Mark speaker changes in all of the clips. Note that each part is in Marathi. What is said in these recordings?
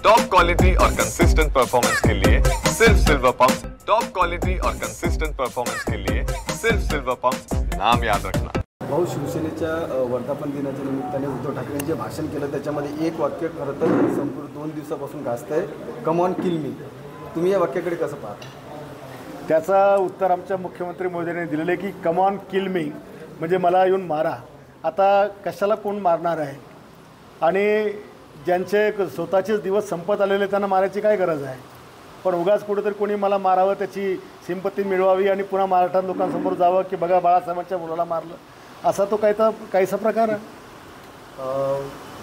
Speaker 1: टॉप क्वालिटी और कंसिस्टेंट परफॉर्मेंस के लिए सिर्फ सिल्वर पंप्स। टॉप क्वालिटी और कंसिस्टेंट परफॉर्मेंस के लिए सिर्फ सिल्वर पंप्स, नाम याद रखना।
Speaker 2: भाऊ, शिवसेनेच्या वर्धापन दिनाच्या निमित्ताने उद्धव ठाकरेंनी जे भाषण केलं त्याच्यामध्ये एक वाक्य खरं तर संपूर्ण 2 दिवसापासून गाजतंय, कम ऑन किल मी। तुम्ही या वाक्याकडे कसं पाहता?
Speaker 3: त्याचा उत्तर आमच्या मुख्यमंत्री महोदयांनी दिलेलं आहे की कम ऑन किल मी म्हणजे मला येऊन मारा। आता कशाला कोण मारणार आहे? आणि ज्यांचे स्वतःचेच दिवस संपत आलेले त्यांना मारायची काय गरज आहे? पण उगाच कुठेतरी कोणी मला मारावं, त्याची सिंपत्ती मिळवावी आणि पुन्हा महाराष्ट्रात लोकांसमोर जावं की बघा बाळासाहेबांच्या मुलाला मारलं, असा तो काहीसा प्रकार आहे।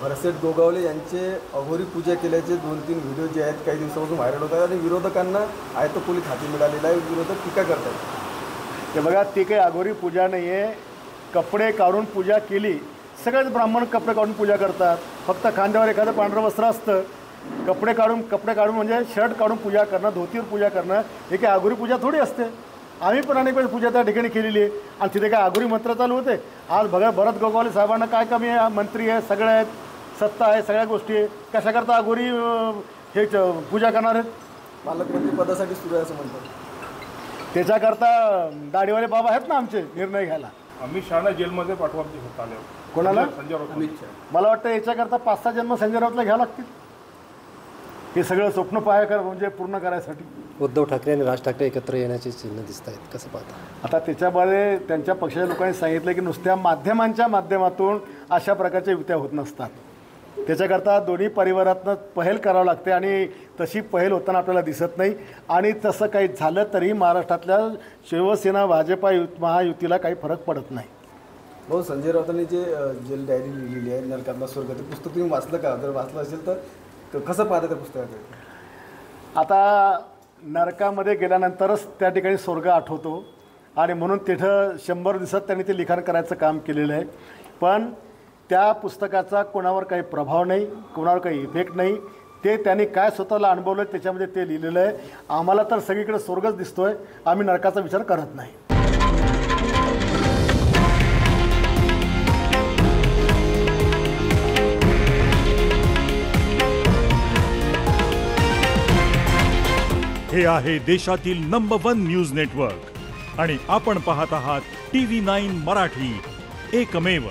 Speaker 2: भरसेट गोगावले यांचे अघोरी पूजा केल्याचे 2-3 व्हिडिओ जे आहेत काही दिवसापासून व्हायरल होत आहेत आणि विरोधकांना आयतपोलीत हाती मिळालेला आहे, विरोधक टीका करतात।
Speaker 3: ते बघा, ती काही अघोरी पूजा नाही आहे, कपडे काढून पूजा केली। सगळेच ब्राह्मण कपडे काढून पूजा करतात, फक्त खांद्यावर एखादं पांढरं वस्त्र असतं। कपडे काढून म्हणजे शर्ट काढून पूजा करणं, धोतीवर पूजा करणं हे काही अघोरी पूजा थोडी असते। आम्ही पण अनेक वेळेस पूजा त्या ठिकाणी केलेली आहे आणि तिथे काय अघोरी मंत्र चालू होते? आज बघा, भरत गोगावले साहेबांना काय कमी आहे? मंत्री आहे, सगळे आहेत, सत्ता आहे, सगळ्या गोष्टी आहे, कशाकरता अघोरी हे पूजा करणार आहेत?
Speaker 2: पालकमंत्री पदासाठी सुरू आहे असं म्हणतात।
Speaker 3: त्याच्याकरता दाढीवाले बाबा आहेत ना आमचे निर्णय घ्यायला।
Speaker 4: अमित शहाना जेलमध्ये पाठवा आले।
Speaker 3: कोणाला?
Speaker 4: संजय राऊत।
Speaker 3: मला वाटतं याच्याकरता 5-6 जन्म संजय राऊतला घ्यावं लागतील हे सगळं स्वप्न म्हणजे पूर्ण करायसाठी।
Speaker 5: उद्धव ठाकरे आणि राज ठाकरे एकत्र येण्याचे चिन्ह दिसत आहेत, कसं पाहता?
Speaker 3: आता त्याच्यामध्ये त्यांच्या पक्षाच्या लोकांनी सांगितलं की नुसत्या माध्यमांच्या माध्यमातून अशा प्रकारच्या युत्या होत नसतात। त्याच्याकरता दोन्ही परिवारातनं पहल करावं लागते आणि तशी पहल होताना आपल्याला दिसत नाही। आणि तसं काही झालं तरी महाराष्ट्रातल्या शिवसेना भाजपा महायुतीला काही फरक पडत नाही।
Speaker 2: भाऊ, संजय राऊतांनी जे जेल डायरी लिहिलेली आहे नरकातला स्वर्ग, ते पुस्तक तुम्ही वाचलं का? जर वाचलं असेल तर कसं पाहता त्या पुस्तकाकडे?
Speaker 3: आता नरकामध्ये गेल्यानंतरच त्या ठिकाणी स्वर्ग आठवतो आणि म्हणून तिथं 100 दिवसात त्यांनी ते लिखाण करायचं काम केलेलं आहे। पण त्या पुस्तकाचा कोणावर काही प्रभाव नाही, कोणावर काही इफेक्ट नाही। ते त्यांनी काय स्वतःला अनुभवलं त्याच्यामध्ये ते लिहिलेलं आहे। आम्हाला तर सगळीकडे स्वर्गच दिसतोय, आम्ही नरकाचा विचार करत नाही।
Speaker 6: हे आहे देशातील नंबर 1 न्यूज नेटवर्क आणि आपण पाहत आहात TV9 मराठी, एकमेव।